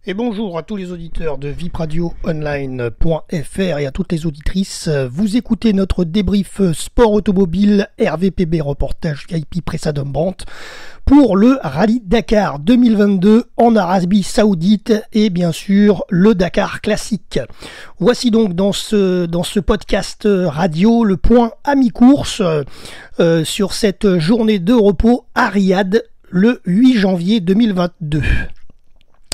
Et bonjour à tous les auditeurs de vipradioonline.fr et à toutes les auditrices. Vous écoutez notre débrief sport automobile RVPB reportage VIP Pressa Brandt pour le Rallye Dakar 2022 en Arabie Saoudite et bien sûr le Dakar classique. Voici donc dans ce podcast radio le point à mi-course sur cette journée de repos à Riyad le 8 janvier 2022.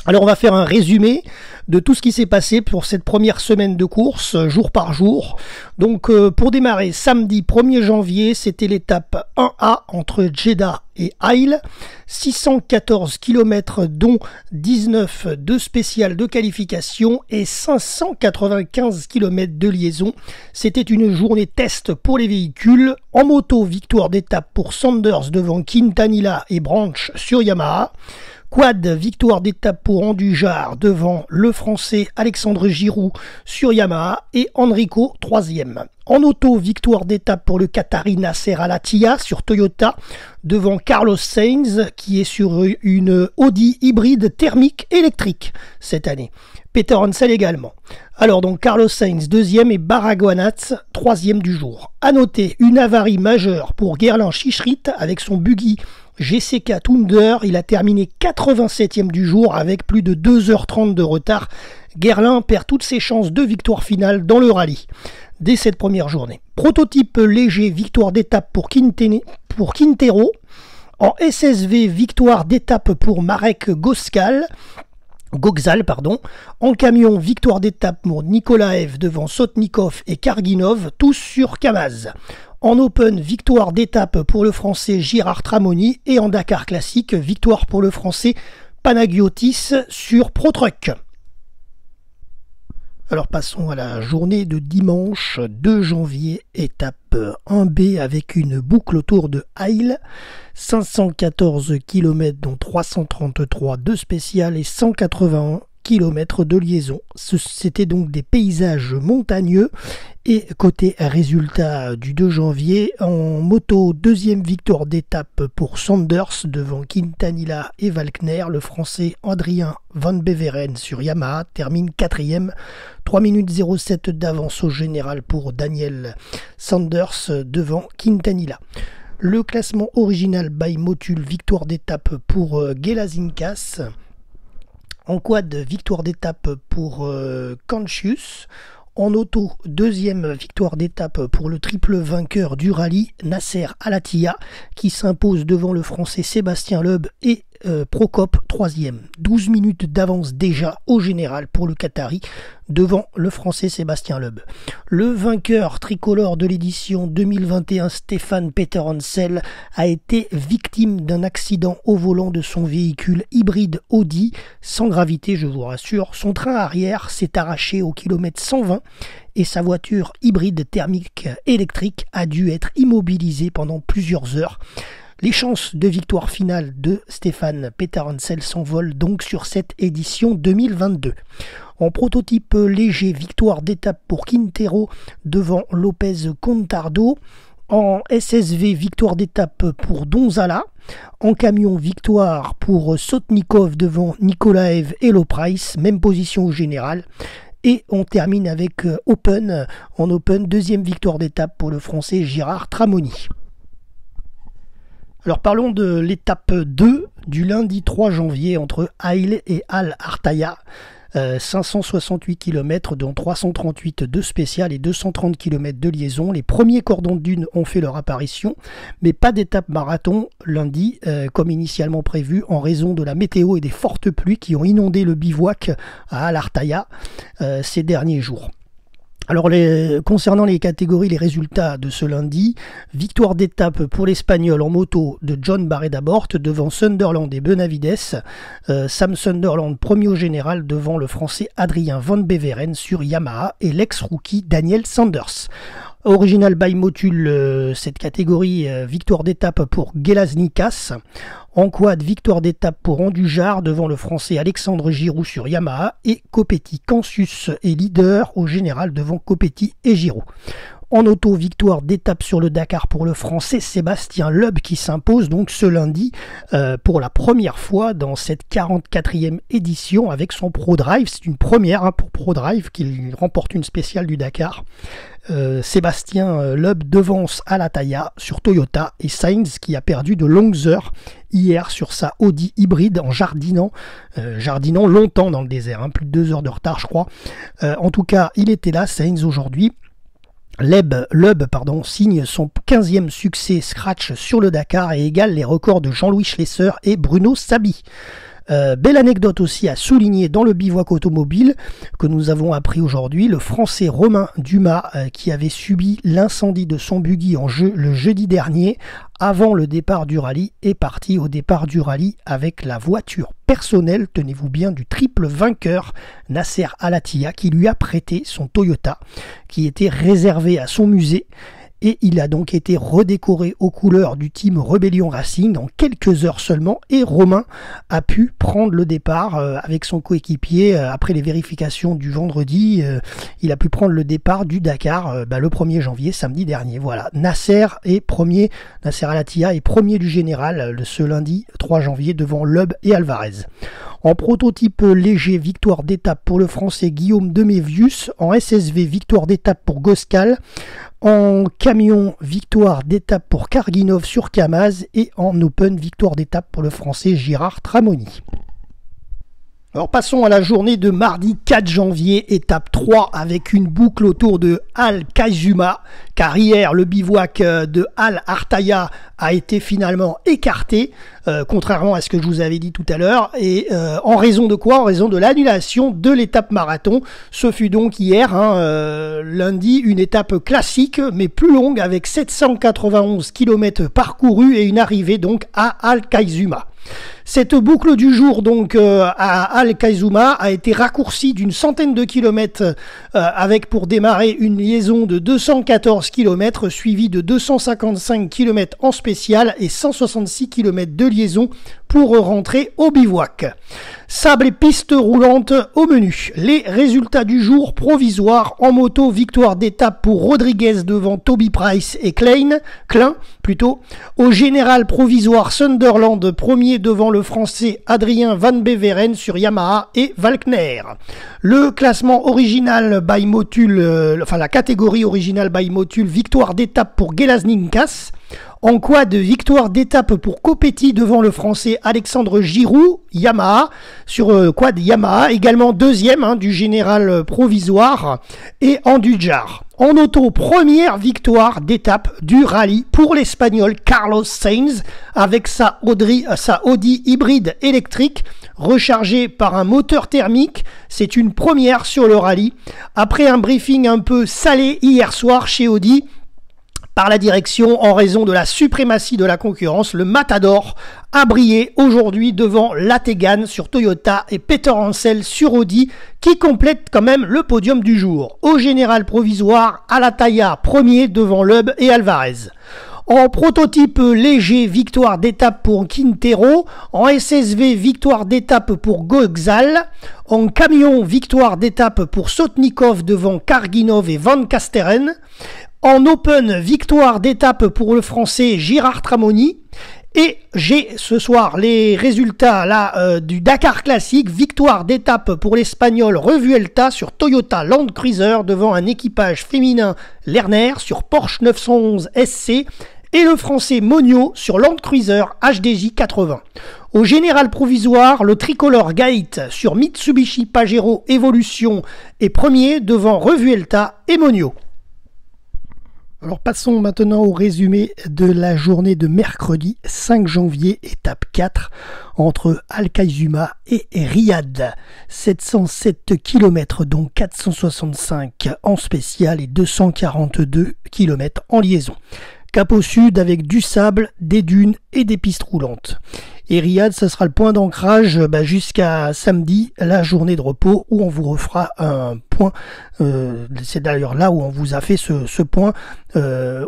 Alors on va faire un résumé de tout ce qui s'est passé pour cette première semaine de course, jour par jour. Donc pour démarrer, samedi 1er janvier, c'était l'étape 1A entre Jeddah et Haïl. 614 km dont 19 de spécial de qualification et 595 km de liaison. C'était une journée test pour les véhicules. En moto, victoire d'étape pour Sanders devant Quintanilla et Branch sur Yamaha. Quad, victoire d'étape pour Andujar devant le Français Alexandre Giroux sur Yamaha et Enrico 3e. En auto, victoire d'étape pour le Qatari Nasser Al-Attiyah sur Toyota devant Carlos Sainz qui est sur une Audi hybride thermique électrique cette année. Peter Hansel également. Alors donc Carlos Sainz 2e et Baragwanatz 3e du jour. À noter une avarie majeure pour Guerlain Chichrit avec son buggy GCK Thunder, il a terminé 87e du jour avec plus de 2h30 de retard. Guerlain perd toutes ses chances de victoire finale dans le rallye dès cette première journée. Prototype léger, victoire d'étape pour Quintero. En SSV, victoire d'étape pour Marek Goxal. En camion, victoire d'étape pour Nikolaev devant Sotnikov et Karginov, tous sur Kamaz. En Open, victoire d'étape pour le Français Girard Tramoni et en Dakar classique, victoire pour le Français Panagiotis sur ProTruck. Alors passons à la journée de dimanche 2 janvier, étape 1B avec une boucle autour de Haïl, 514 km dont 333 de spécial et 181 km de liaison. C'était donc des paysages montagneux. Et côté résultat du 2 janvier, en moto, deuxième victoire d'étape pour Sanders devant Quintanilla et Walkner. Le Français Adrien Van Beveren sur Yamaha termine 4e, 3 minutes 07 d'avance au général pour Daniel Sanders devant Quintanilla. Le classement original by Motul, victoire d'étape pour Gelazinkas. En quad, victoire d'étape pour Cancius. En auto, deuxième victoire d'étape pour le triple vainqueur du rallye, Nasser Al-Attiyah, qui s'impose devant le Français Sébastien Loeb et Prokop 3e. 12 minutes d'avance déjà au général pour le Qatari, devant le Français Sébastien Loeb. Le vainqueur tricolore de l'édition 2021, Stéphane Peter Hansel, a été victime d'un accident au volant de son véhicule hybride Audi, sans gravité je vous rassure. Son train arrière s'est arraché au kilomètre 120 et sa voiture hybride thermique électrique a dû être immobilisée pendant plusieurs heures. Les chances de victoire finale de Stéphane Peter Hansel s'envolent donc sur cette édition 2022. En prototype léger, victoire d'étape pour Quintero devant Lopez Contardo. En SSV, victoire d'étape pour Donzala. En camion, victoire pour Sotnikov devant Nikolaev et Loprice, même position au général. Et on termine avec Open. En Open, deuxième victoire d'étape pour le Français Girard Tramoni. Alors parlons de l'étape 2 du lundi 3 janvier entre Haïl et Al-Attiyah. 568 km dont 338 de spécial et 230 km de liaison. Les premiers cordons de dune ont fait leur apparition, mais pas d'étape marathon lundi comme initialement prévu en raison de la météo et des fortes pluies qui ont inondé le bivouac à Al-Attiyah ces derniers jours. Alors concernant les catégories, les résultats de ce lundi, victoire d'étape pour l'Espagnol en moto de John Barreda-Bort devant Sunderland et Benavides, Sam Sunderland premier au général devant le Français Adrien Van Beveren sur Yamaha et l'ex-rookie Daniel Sanders. Original by Motul, cette catégorie, victoire d'étape pour Gelazinkas. En quad, victoire d'étape pour Andujar devant le Français Alexandre Giroux sur Yamaha et Copetti. Cancius est leader au général devant Copetti et Giroux. En auto, victoire d'étape sur le Dakar pour le Français Sébastien Loeb qui s'impose donc ce lundi pour la première fois dans cette 44e édition avec son ProDrive. C'est une première pour ProDrive qu'il remporte une spéciale du Dakar. Sébastien Loeb devance Alataya sur Toyota et Sainz qui a perdu de longues heures hier sur sa Audi hybride en jardinant longtemps dans le désert, plus de 2 heures de retard je crois. En tout cas, il était là, Sainz aujourd'hui. Loeb signe son 15e succès scratch sur le Dakar et égale les records de Jean-Louis Schlesser et Bruno Sabi. Belle anecdote aussi à souligner dans le bivouac automobile que nous avons appris aujourd'hui, le Français Romain Dumas qui avait subi l'incendie de son buggy le jeudi dernier avant le départ du rallye est parti au départ du rallye avec la voiture personnelle, tenez-vous bien, du triple vainqueur Nasser Al-Attiyah qui lui a prêté son Toyota qui était réservé à son musée. Et il a donc été redécoré aux couleurs du team Rebellion Racing en quelques heures seulement. Et Romain a pu prendre le départ avec son coéquipier après les vérifications du vendredi. Il a pu prendre le départ du Dakar le 1er janvier, samedi dernier. Voilà, Nasser Al-Attiyah est premier du général ce lundi 3 janvier devant Loeb et Alvarez. En prototype léger, victoire d'étape pour le Français Guillaume Demévius. En SSV, victoire d'étape pour Goscal. En camion, victoire d'étape pour Karginov sur Kamaz. Et en Open, victoire d'étape pour le Français Girard Tramoni. Alors passons à la journée de mardi 4 janvier, étape 3 avec une boucle autour de Al Khaizuma, car hier le bivouac de Al Artaya a été finalement écarté, contrairement à ce que je vous avais dit tout à l'heure, et en raison de quoi? En raison de l'annulation de l'étape marathon. Ce fut donc hier, lundi, une étape classique, mais plus longue, avec 791 km parcourus et une arrivée donc à Al Khaizuma. Cette boucle du jour donc à Al Khaizuma a été raccourcie d'une centaine de kilomètres avec pour démarrer une liaison de 214 km suivie de 255 km en spécial et 166 km de liaison pour rentrer au bivouac. Sable et piste roulante au menu. Les résultats du jour provisoires en moto, victoire d'étape pour Rodriguez devant Toby Price et Klein. Au général provisoire Sunderland premier devant le français Adrien Van Beveren sur Yamaha et Walkner. Le classement original by Motul, la catégorie originale by Motul, victoire d'étape pour Gelazninkas. En quad, victoire d'étape pour Copetti devant le français Alexandre Giroud, Yamaha, sur quad Yamaha, également deuxième du général provisoire, et en Dudjar. En auto, première victoire d'étape du rallye pour l'Espagnol Carlos Sainz avec sa Audi hybride électrique rechargée par un moteur thermique. C'est une première sur le rallye. Après un briefing un peu salé hier soir chez Audi, par la direction en raison de la suprématie de la concurrence, le Matador a brillé aujourd'hui devant Lategan sur Toyota et Peter Hansel sur Audi qui complète quand même le podium du jour. Au général provisoire, Alataya premier devant Loeb et Alvarez. En prototype léger, victoire d'étape pour Quintero. En SSV, victoire d'étape pour Goxal. En camion, victoire d'étape pour Sotnikov devant Karginov et Van Kasteren. En Open, victoire d'étape pour le français Girard Tramoni. Et j'ai ce soir les résultats du Dakar Classique, victoire d'étape pour l'Espagnol Revuelta sur Toyota Land Cruiser devant un équipage féminin Lerner sur Porsche 911 SC et le français Monio sur Land Cruiser HDJ 80. Au général provisoire, le tricolore Gate sur Mitsubishi Pajero Evolution est premier devant Revuelta et Monio. Alors passons maintenant au résumé de la journée de mercredi 5 janvier, étape 4, entre Al Khaizuma et Riyad. 707 km, dont 465 en spécial et 242 km en liaison. Cap au sud avec du sable, des dunes et des pistes roulantes. Et Riyad, ça sera le point d'ancrage jusqu'à samedi, la journée de repos, où on vous refera un point. C'est d'ailleurs là où on vous a fait ce point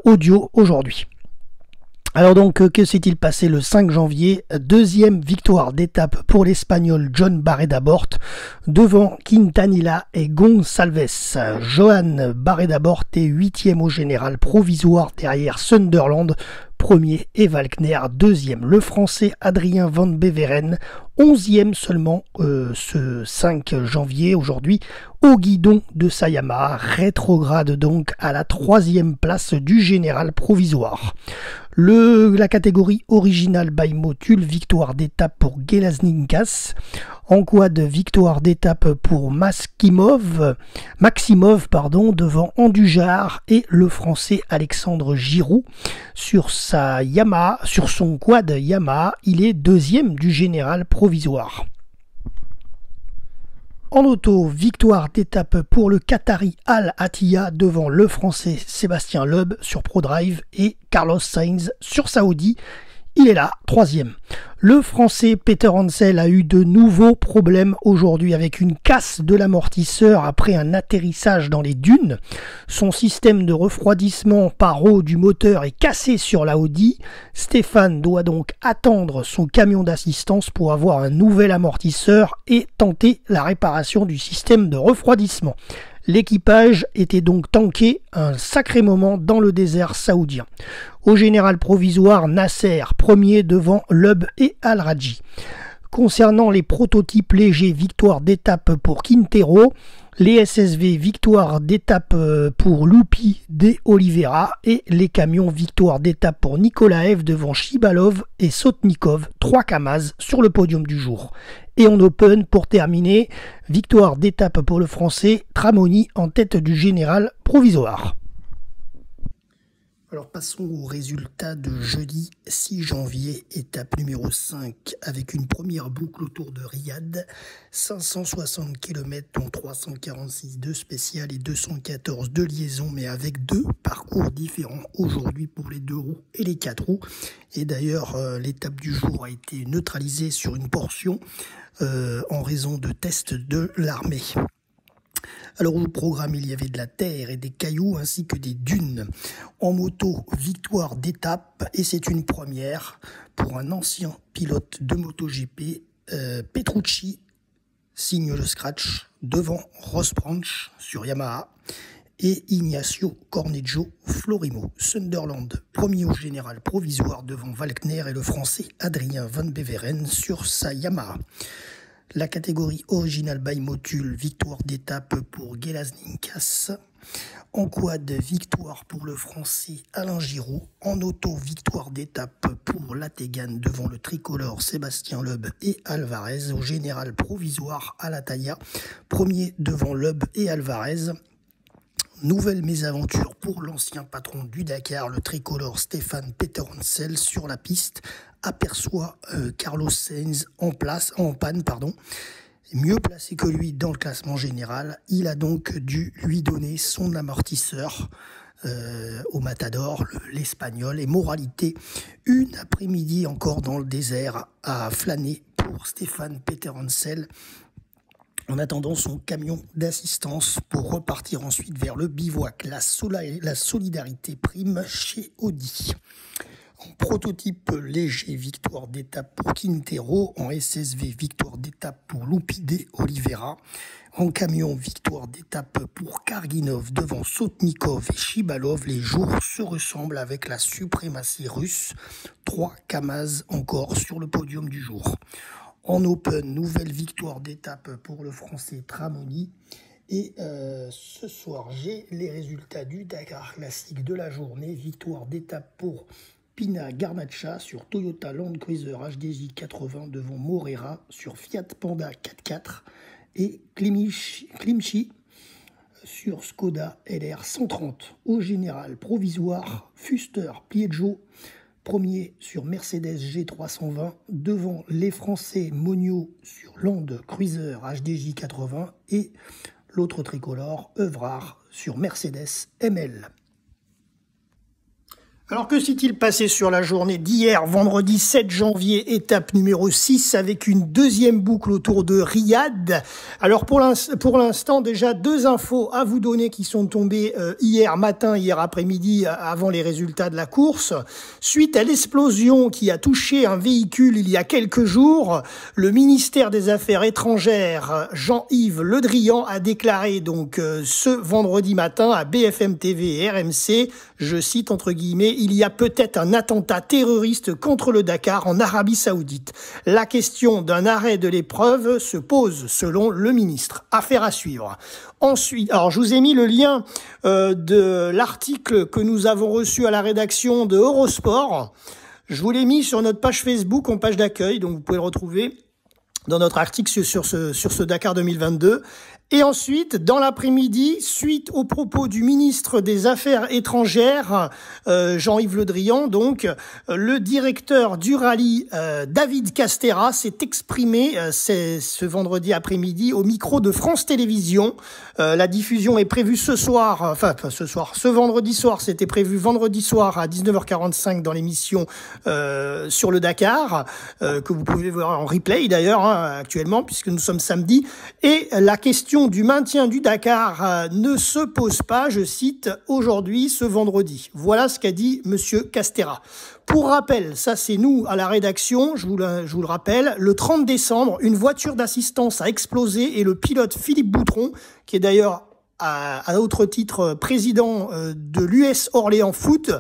audio aujourd'hui. Alors donc, que s'est-il passé le 5 janvier? Deuxième victoire d'étape pour l'Espagnol John Barreda Bort devant Quintanilla et Gonçalves. Joan Barreda Bort est 8e au général provisoire derrière Sunderland, premier, et Walkner deuxième. Le Français Adrien Van Beveren 11e seulement ce 5 janvier aujourd'hui au guidon de sa Yamaha, rétrograde donc à la 3e place du général provisoire. La catégorie originale by Motul, victoire d'étape pour Gelazninkas. En quad, victoire d'étape pour Maximov devant Andujar et le français Alexandre Giroud. Sur son quad Yamaha, il est deuxième du général provisoire. En auto, victoire d'étape pour le Qatari Al Attiyah devant le français Sébastien Loeb sur ProDrive et Carlos Sainz sur Saudi. Il est là, 3e. Le français Peter Hansel a eu de nouveaux problèmes aujourd'hui avec une casse de l'amortisseur après un atterrissage dans les dunes. Son système de refroidissement par eau du moteur est cassé sur la Audi. Stéphane doit donc attendre son camion d'assistance pour avoir un nouvel amortisseur et tenter la réparation du système de refroidissement. L'équipage était donc tanké un sacré moment dans le désert saoudien. Au général provisoire, Nasser, premier devant Loeb et Al-Rajhi. Concernant les prototypes légers, victoire d'étape pour Quintero. Les SSV, victoire d'étape pour Lupi de Oliveira. Et les camions, victoire d'étape pour Nikolaev devant Shibalov et Sotnikov. 3 Kamaz sur le podium du jour. Et en Open, pour terminer, victoire d'étape pour le français Tramoni en tête du général provisoire. Alors passons aux résultats de jeudi 6 janvier, étape numéro 5, avec une première boucle autour de Riyad, 560 km dont 346 de spécial et 214 de liaison, mais avec 2 parcours différents aujourd'hui pour les 2 roues et les 4 roues. Et d'ailleurs, l'étape du jour a été neutralisée sur une portion en raison de tests de l'armée. Alors au programme, il y avait de la terre et des cailloux ainsi que des dunes. En moto, victoire d'étape, et c'est une première pour un ancien pilote de MotoGP. Petrucci signe le scratch devant Ross Branch sur Yamaha et Ignacio Cornejo Florimo. Sunderland, premier au général provisoire devant Walkner et le français Adrien Van Beveren sur sa Yamaha. La catégorie original by Motul, victoire d'étape pour Gelazninkas. En quad, victoire pour le français Alain Giroud. En auto, victoire d'étape pour Lategan devant le tricolore Sébastien Loeb et Alvarez. Au général provisoire à Attiyah, premier devant Loeb et Alvarez. Nouvelle mésaventure pour l'ancien patron du Dakar, le tricolore Stéphane Peter Hansel sur la piste aperçoit Carlos Sainz en panne. Mieux placé que lui dans le classement général, il a donc dû lui donner son amortisseur au Matador, l'Espagnol. Et moralité, une après-midi encore dans le désert à flâner pour Stéphane Peter Hansel, en attendant son camion d'assistance pour repartir ensuite vers le bivouac. La solidarité prime chez Audi. En prototype léger, victoire d'étape pour Quintero. En SSV, victoire d'étape pour Lupi de Oliveira. En camion, victoire d'étape pour Karginov devant Sotnikov et Shibalov. Les jours se ressemblent avec la suprématie russe. 3 Kamaz encore sur le podium du jour. En Open, nouvelle victoire d'étape pour le français Tramoni. Et ce soir, j'ai les résultats du Dakar classique de la journée. Victoire d'étape pour Pina Garnacha sur Toyota Land Cruiser HDJ 80 devant Morera sur Fiat Panda 4x4 et Klimchi sur Skoda LR 130. Au général provisoire, Fuster Piaggio premier sur Mercedes G320 devant les Français Monio sur Land Cruiser HDJ 80 et l'autre tricolore Evrard sur Mercedes ML. Alors que s'est-il passé sur la journée d'hier, vendredi 7 janvier, étape numéro 6, avec une deuxième boucle autour de Riyad. Alors pour l'instant, déjà 2 infos à vous donner qui sont tombées hier matin, hier après-midi, avant les résultats de la course. Suite à l'explosion qui a touché un véhicule il y a quelques jours, le ministère des Affaires étrangères, Jean-Yves Le Drian, a déclaré donc ce vendredi matin à BFM TV et RMC, je cite entre guillemets, il y a peut-être un attentat terroriste contre le Dakar en Arabie Saoudite. La question d'un arrêt de l'épreuve se pose selon le ministre. Affaire à suivre. Ensuite, alors je vous ai mis le lien de l'article que nous avons reçu à la rédaction de Eurosport. Je vous l'ai mis sur notre page Facebook en page d'accueil, donc vous pouvez le retrouver dans notre article sur ce Dakar 2022. Et ensuite, dans l'après-midi, suite aux propos du ministre des Affaires étrangères, Jean-Yves Le Drian, donc, le directeur du rallye, David Castera, s'est exprimé ce vendredi après-midi au micro de France Télévisions. La diffusion est prévue ce vendredi soir, c'était prévu vendredi soir à 19h45 dans l'émission sur le Dakar, que vous pouvez voir en replay d'ailleurs, actuellement, puisque nous sommes samedi. Et la question du maintien du Dakar ne se pose pas, je cite, aujourd'hui, ce vendredi. Voilà ce qu'a dit Monsieur Castera. Pour rappel, ça c'est nous à la rédaction, je vous le rappelle, le 30 décembre, une voiture d'assistance a explosé et le pilote Philippe Boutron, qui est d'ailleurs à autre titre président de l'US Orléans Foot,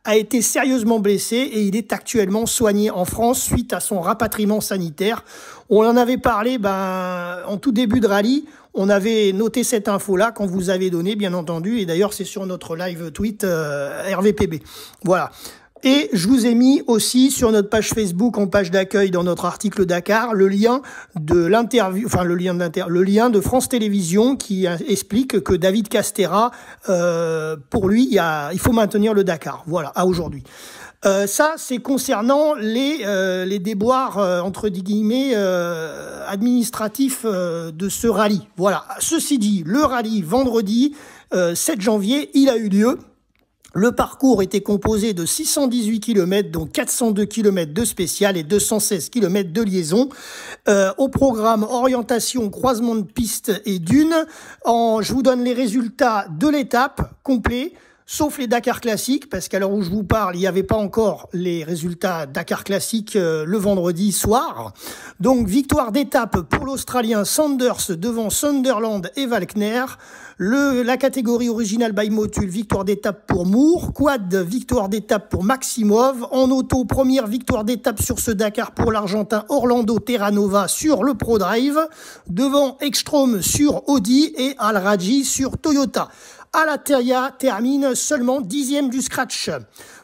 a été sérieusement blessé et il est actuellement soigné en France suite à son rapatriement sanitaire. On en avait parlé en tout début de rallye. On avait noté cette info-là qu'on vous avait donnée, bien entendu. Et d'ailleurs, c'est sur notre live tweet RVPB. Voilà. Et je vous ai mis aussi sur notre page Facebook, en page d'accueil, dans notre article Dakar, le lien de l'interview, le lien de France Télévisions qui explique que David Castera, pour lui, il faut maintenir le Dakar. Voilà, à aujourd'hui. Ça, c'est concernant les déboires, entre guillemets, administratifs de ce rallye. Voilà. Ceci dit, le rallye, vendredi 7 janvier, il a eu lieu. Le parcours était composé de 618 km, dont 402 km de spécial et 216 km de liaison. Au programme orientation, croisement de pistes et dunes. Je vous donne les résultats de l'étape complets, sauf les Dakar classiques, parce qu'à l'heure où je vous parle, il n'y avait pas encore les résultats Dakar classiques le vendredi soir. Donc, victoire d'étape pour l'Australien Sanders devant Sunderland et Valkner. La catégorie originale by Motul, victoire d'étape pour Moore. Quad, victoire d'étape pour Maximov. En auto, première victoire d'étape sur ce Dakar pour l'Argentin Orlando Terranova sur le Pro Drive. Devant Ekstrom sur Audi et Al Rajhi sur Toyota. Alateria termine seulement 10e du scratch.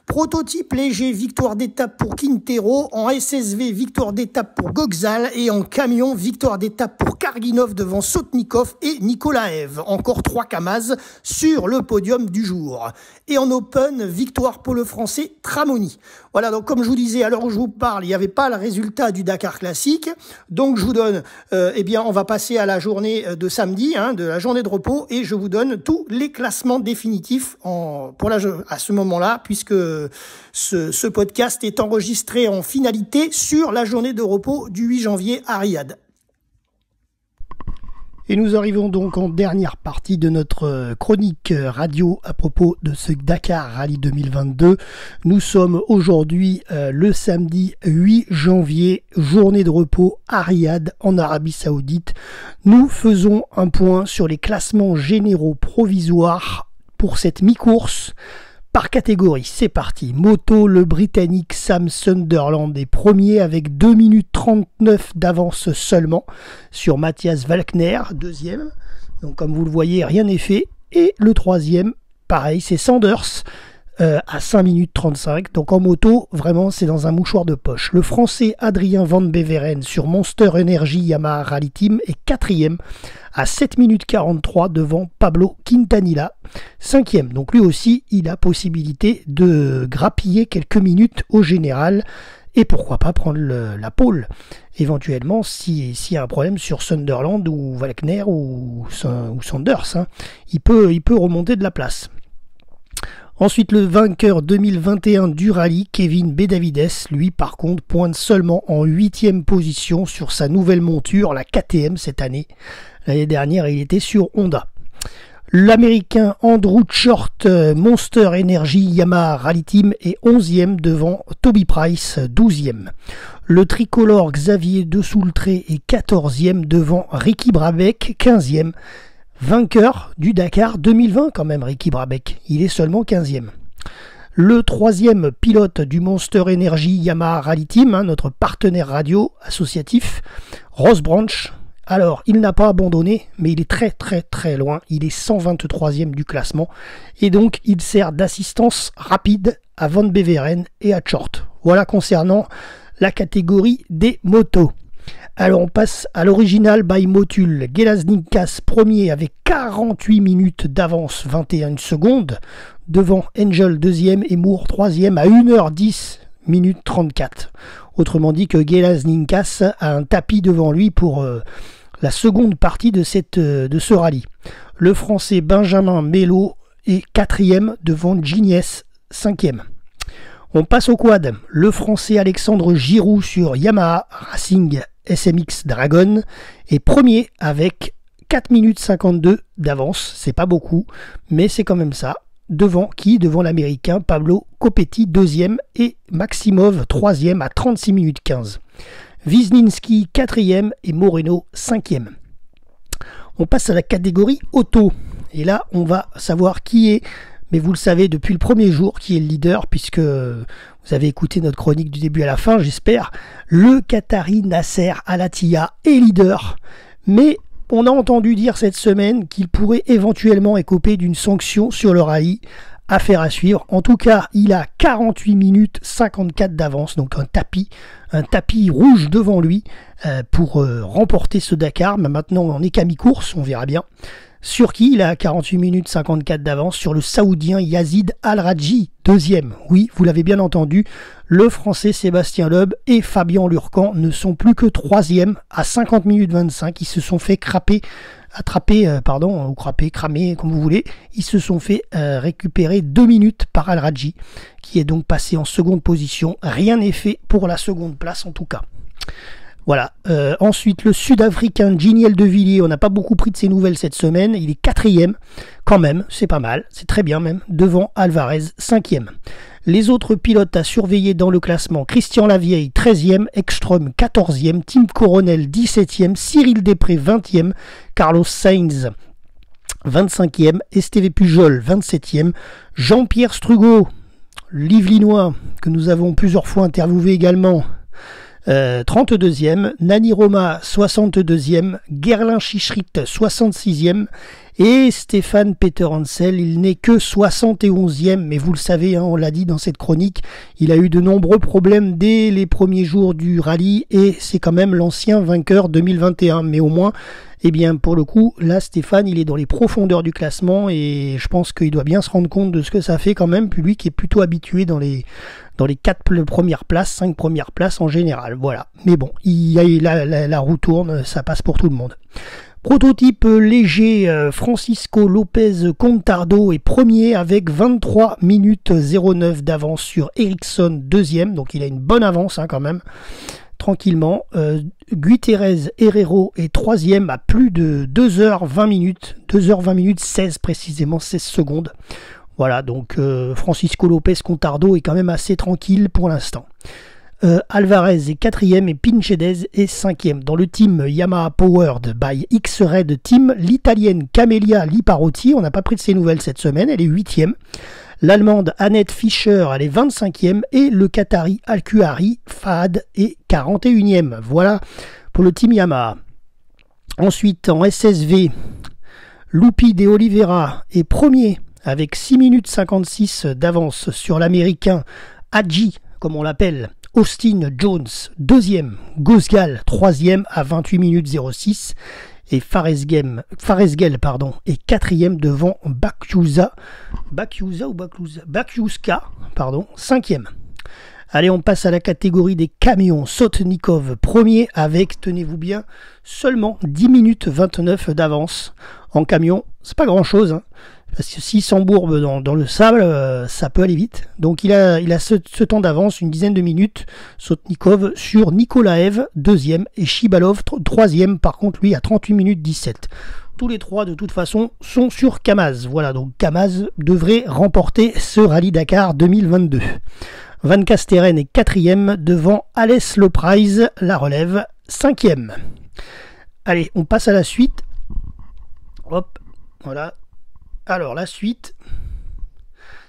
Prototype léger, victoire d'étape pour Quintero. En SSV, victoire d'étape pour Goxal. Et en camion, victoire d'étape pour Karginov devant Sotnikov et Nikolaev. Encore 3 Kamaz sur le podium du jour. Et en Open, victoire pour le Français Tramoni. Voilà, donc comme je vous disais, à l'heure où je vous parle, il n'y avait pas le résultat du Dakar classique. Donc je vous donne, on va passer à la journée de samedi, de la journée de repos. Et je vous donne tous les classements définitifs à ce moment-là, puisque ce podcast est enregistré en finalité sur la journée de repos du 8 janvier à Riyad. Et nous arrivons donc en dernière partie de notre chronique radio à propos de ce Dakar Rallye 2022. Nous sommes aujourd'hui le samedi 8 janvier, journée de repos à Riyad en Arabie Saoudite. Nous faisons un point sur les classements généraux provisoires pour cette mi-course. Par catégorie, c'est parti. Moto, le Britannique Sam Sunderland est premier avec 2 minutes 39 d'avance seulement sur Matthias Walkner, deuxième. Donc comme vous le voyez, rien n'est fait. Et le troisième, pareil, c'est Sanders à 5 minutes 35. Donc en moto, vraiment, c'est dans un mouchoir de poche. Le Français Adrien Van Beveren sur Monster Energy Yamaha Rally Team est quatrième à 7 minutes 43 devant Pablo Quintanilla, cinquième. Donc lui aussi, il a possibilité de grappiller quelques minutes au général et pourquoi pas prendre la pole éventuellement s'il y a un problème sur Sunderland ou Walkner ou Sanders. Il peut remonter de la place. Ensuite, le vainqueur 2021 du rallye, Kevin Bedavides, lui par contre pointe seulement en 8e position sur sa nouvelle monture, la KTM cette année. L'année dernière, il était sur Honda. L'américain Andrew Short, Monster Energy Yamaha Rally Team est 11e devant Toby Price, 12e. Le tricolore Xavier de Soultré est 14e devant Ricky Brabec, 15e. Vainqueur du Dakar 2020 quand même, Ricky Brabec, il est seulement 15e. Le troisième pilote du Monster Energy Yamaha Rally Team, notre partenaire radio associatif, Ross Branch. Alors, il n'a pas abandonné, mais il est très loin. Il est 123e du classement. Et donc, il sert d'assistance rapide à Van Beveren et à Short. Voilà concernant la catégorie des motos. Alors, on passe à l'original by Motul. Gelaznikas premier avec 48 minutes d'avance, 21 secondes. Devant Angel deuxième et Moore troisième à 1h10 minutes 34. Autrement dit que Gelaznikas a un tapis devant lui pour la seconde partie de ce rallye. Le français Benjamin Melo est 4e devant Gignes 5e. On passe au quad. Le français Alexandre Giroux sur Yamaha Racing SMX Dragon est premier avec 4 minutes 52 d'avance. C'est pas beaucoup, mais c'est quand même ça. Devant qui? Devant l'américain Pablo Copetti 2e et Maximov 3e à 36 minutes 15. Wisniewski 4e et Moreno 5e. On passe à la catégorie auto. Et là, on va savoir qui est, mais vous le savez depuis le premier jour, qui est le leader, puisque vous avez écouté notre chronique du début à la fin, j'espère. Le Qatari Nasser Al-Attiyah est leader, mais on a entendu dire cette semaine qu'il pourrait éventuellement écoper d'une sanction sur le rallye. Affaire à suivre. En tout cas, il a 48 minutes 54 d'avance, donc un tapis rouge devant lui pour remporter ce Dakar. Mais maintenant, on n'est qu'à mi-course, on verra bien. Sur qui il a 48 minutes 54 d'avance? Sur le Saoudien Yazid Al-Rajhi, deuxième. Oui, vous l'avez bien entendu, le Français Sébastien Loeb et Fabien Lurcan ne sont plus que troisième à 50 minutes 25. Ils se sont fait cramer, comme vous voulez. Ils se sont fait récupérer 2 minutes par Al-Rajhi, qui est donc passé en seconde position. Rien n'est fait pour la seconde place en tout cas. Voilà. Ensuite, le Sud-Africain Giniel de Villiers, on n'a pas beaucoup pris de ses nouvelles cette semaine. Il est 4e, quand même, c'est pas mal, c'est très bien même, devant Alvarez, 5e. Les autres pilotes à surveiller dans le classement: Christian Lavieille, 13e, Ekstrom, 14e, Tim Coronel, 17e, Cyril Després, 20e, Carlos Sainz, 25e, Esteve Pujol, 27e, Jean-Pierre Strugo, l'Yvelinois, que nous avons plusieurs fois interviewé également, 32e, Nani Roma 62e, Gerlin Chichrit 66e et Stéphane Peter Hansel, il n'est que 71e, mais vous le savez, on l'a dit dans cette chronique, il a eu de nombreux problèmes dès les premiers jours du rallye et c'est quand même l'ancien vainqueur 2021, mais au moins, eh bien pour le coup, là Stéphane il est dans les profondeurs du classement et je pense qu'il doit bien se rendre compte de ce que ça fait quand même, puis lui qui est plutôt habitué dans les 4 premières places, 5 premières places en général, voilà. Mais bon, la roue tourne, ça passe pour tout le monde. Prototype léger, Francisco Lopez Contardo est premier avec 23 minutes 09 d'avance sur Ericsson, deuxième, donc il a une bonne avance quand même, tranquillement. Gutierrez Herrero est troisième à plus de 2h20 minutes, 2h20 minutes 16 précisément, 16 secondes. Voilà, donc Francisco Lopez Contardo est quand même assez tranquille pour l'instant. Alvarez est 4e et Pinchedez est 5e. Dans le team Yamaha Powered by X-Red Team, l'italienne Camelia Liparotti, on n'a pas pris de ses nouvelles cette semaine, elle est 8e. L'allemande Annette Fischer, elle est 25e. Et le Qatari Al-Kuari Fahad est 41e. Voilà pour le team Yamaha. Ensuite, en SSV, Lupi de Oliveira est premier avec 6 minutes 56 d'avance sur l'américain Hadji, comme on l'appelle, Austin Jones, deuxième, Gosgal, troisième à 28 minutes 06 et Faresgel est quatrième devant Bakiuska, cinquième. Allez, on passe à la catégorie des camions. Sotnikov, premier avec, tenez-vous bien, seulement 10 minutes 29 d'avance. En camion, c'est pas grand-chose, Parce que s'il s'embourbe dans le sable, ça peut aller vite. Donc il a ce temps d'avance, une dizaine de minutes, Sotnikov sur Nikolaev, deuxième, et Chibalov, troisième, par contre lui à 38 minutes 17. Tous les trois de toute façon sont sur Kamaz. Voilà, donc Kamaz devrait remporter ce Rallye Dakar 2022. Van Kasteren est quatrième devant Alès Loprize, la relève cinquième. Allez, on passe à la suite. Hop, voilà. Alors la suite,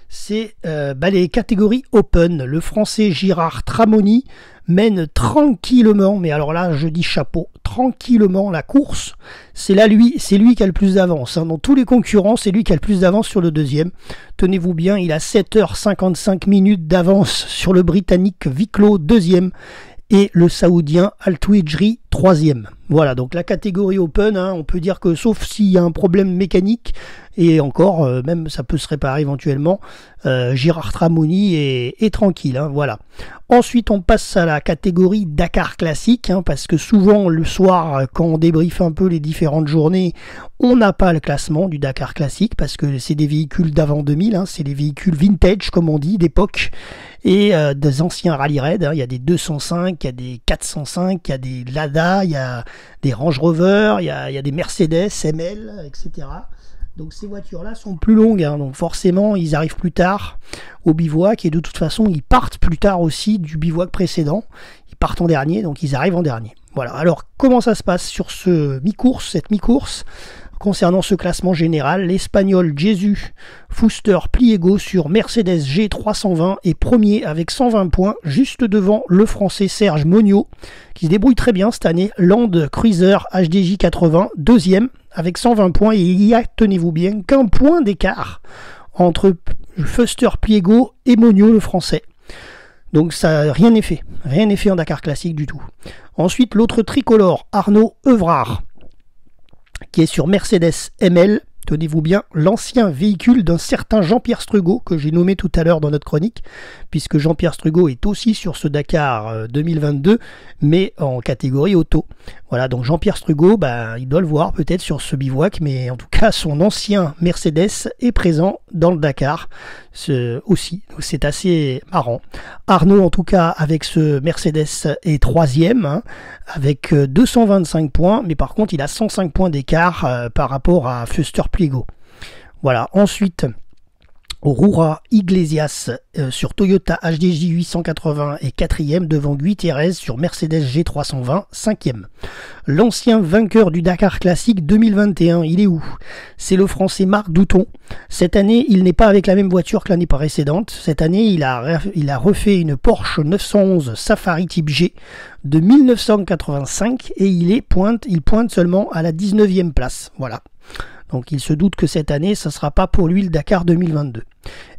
c'est les catégories Open. Le Français Girard Tramoni mène tranquillement, mais alors là je dis chapeau, tranquillement la course. C'est lui qui a le plus d'avance. Hein. Dans tous les concurrents, c'est lui qui a le plus d'avance sur le deuxième. Tenez-vous bien, il a 7h55 minutes d'avance sur le Britannique Viclo, deuxième, et le Saoudien Altouidjri, troisième. Voilà, donc la catégorie Open, hein, on peut dire que sauf s'il y a un problème mécanique, et encore, même ça peut se réparer éventuellement, Girard Tramoni est tranquille, hein, voilà. Ensuite, on passe à la catégorie Dakar classique, hein, parce que souvent le soir, quand on débriefe un peu les différentes journées, on n'a pas le classement du Dakar classique, parce que c'est des véhicules d'avant 2000, hein, c'est les véhicules vintage, comme on dit, d'époque, et des anciens rallye raid, hein, il y a des 205, il y a des 405, il y a des Lada, il y a des Range Rover, il y a des Mercedes, ML, etc. Donc ces voitures-là sont plus longues, hein, donc forcément ils arrivent plus tard au bivouac, et de toute façon ils partent plus tard aussi du bivouac précédent. Ils partent en dernier, donc ils arrivent en dernier. Voilà, alors comment ça se passe sur cette mi-course concernant ce classement général? L'Espagnol Jesus Fuster Pliego sur Mercedes G320 est premier avec 120 points, juste devant le Français Serge Monio, qui se débrouille très bien cette année. Land Cruiser HDJ 80, deuxième avec 120 points, et il y a, tenez-vous bien, qu'un point d'écart entre Fuster Pliego et Monio le Français. Donc ça, rien n'est fait en Dakar classique du tout. Ensuite, l'autre tricolore, Arnaud Evrard, qui est sur Mercedes ML, tenez-vous bien, l'ancien véhicule d'un certain Jean-Pierre Strugo, que j'ai nommé tout à l'heure dans notre chronique, puisque Jean-Pierre Strugo est aussi sur ce Dakar 2022, mais en catégorie auto. Voilà, donc Jean-Pierre Strugo, il doit le voir peut-être sur ce bivouac, mais en tout cas, son ancien Mercedes est présent dans le Dakar aussi. C'est assez marrant. Arnaud, en tout cas, avec ce Mercedes, est troisième, hein, avec 225 points, mais par contre, il a 105 points d'écart par rapport à Fuster Pliego. Voilà, ensuite, Aurora Iglesias sur Toyota HDJ 880 est quatrième devant Gutiérrez sur Mercedes G320, cinquième. L'ancien vainqueur du Dakar Classique 2021, il est où? C'est le Français Marc Douton. Cette année, il n'est pas avec la même voiture que l'année précédente. Cette année, il a refait une Porsche 911 Safari Type G de 1985, et il pointe seulement à la 19e place. Voilà. Donc il se doute que cette année, ça ne sera pas pour lui le Dakar 2022.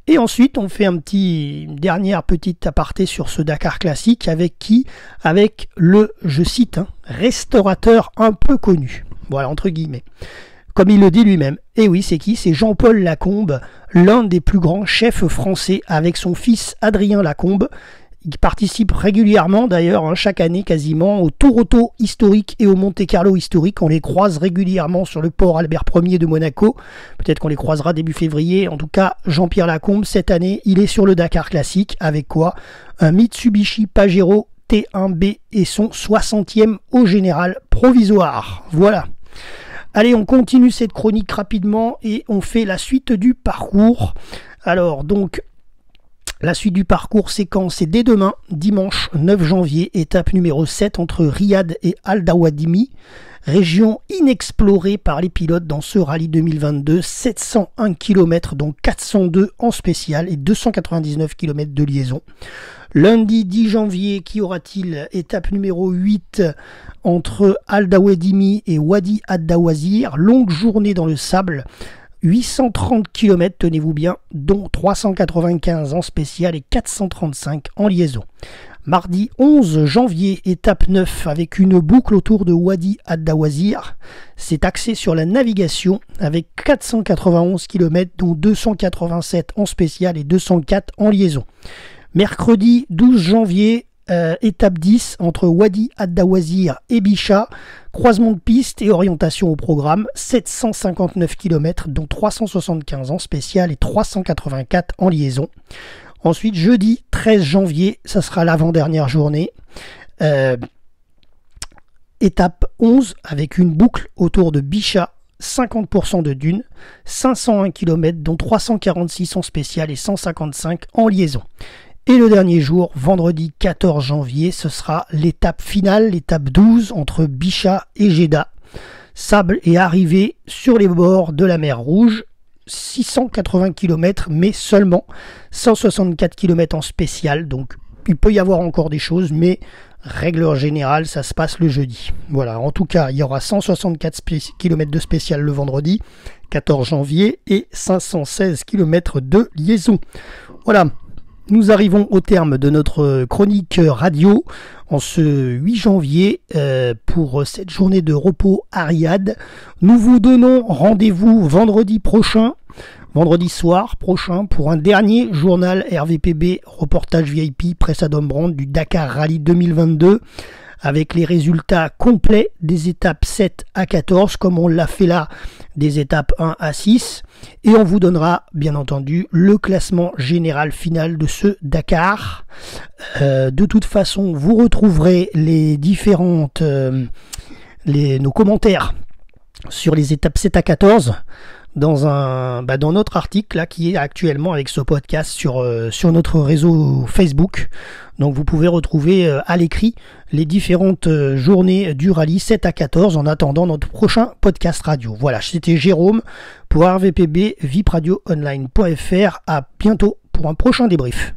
Et ensuite, on fait une dernière petite aparté sur ce Dakar classique. Avec qui? Avec le, je cite, restaurateur un peu connu. Voilà, entre guillemets. Comme il le dit lui-même. Et oui, c'est qui? C'est Jean-Paul Lacombe, l'un des plus grands chefs français, avec son fils Adrien Lacombe. Il participe régulièrement, d'ailleurs, chaque année quasiment, au Tour Auto historique et au Monte Carlo historique. On les croise régulièrement sur le port Albert Ier de Monaco. Peut-être qu'on les croisera début février. En tout cas, Jean-Pierre Lacombe, cette année, il est sur le Dakar classique. Avec quoi? Un Mitsubishi Pajero T1B et son 60e au général provisoire. Voilà. Allez, on continue cette chronique rapidement et on fait la suite du parcours. Alors, donc, la suite du parcours, c'est quand? C'est dès demain, dimanche 9 janvier, étape numéro 7 entre Riyad et Al-Dawadimi, région inexplorée par les pilotes dans ce rallye 2022, 701 km dont 402 en spécial et 299 km de liaison. Lundi 10 janvier, qui aura-t-il? Étape numéro 8 entre Al-Dawadimi et Wadi Ad-Dawazir, longue journée dans le sable, 830 km, tenez-vous bien, dont 395 en spécial et 435 en liaison. Mardi 11 janvier, étape 9, avec une boucle autour de Wadi Ad-Dawazir. C'est axé sur la navigation avec 491 km, dont 287 en spécial et 204 en liaison. Mercredi 12 janvier, étape 10 entre Wadi Addawazir et Bichat, croisement de piste et orientation au programme, 759 km dont 375 en spécial et 384 en liaison. Ensuite jeudi 13 janvier, ça sera l'avant-dernière journée, étape 11 avec une boucle autour de Bichat, 50% de dunes, 501 km dont 346 en spécial et 155 en liaison. Et le dernier jour, vendredi 14 janvier, ce sera l'étape finale, l'étape 12 entre Bichat et Jeddah. Sable et arrivée sur les bords de la mer Rouge, 680 km mais seulement 164 km en spécial. Donc il peut y avoir encore des choses, mais règle générale, ça se passe le jeudi. Voilà, en tout cas, il y aura 164 km de spécial le vendredi 14 janvier et 516 km de liaison. Voilà. Nous arrivons au terme de notre chronique radio en ce 8 janvier pour cette journée de repos à Riyad. Nous vous donnons rendez-vous vendredi soir prochain pour un dernier journal RVPB reportage VIP presse Adam Brand du Dakar Rally 2022 avec les résultats complets des étapes 7 à 14 comme on l'a fait là des étapes 1 à 6 et on vous donnera bien entendu le classement général final de ce Dakar. De toute façon vous retrouverez les différentes nos commentaires sur les étapes 7 à 14 dans notre article là, qui est actuellement avec ce podcast sur notre réseau Facebook. Donc vous pouvez retrouver à l'écrit les différentes journées du rallye 7 à 14 en attendant notre prochain podcast radio. Voilà, c'était Jérôme pour RVPB, vipradioonline.fr. À bientôt pour un prochain débrief.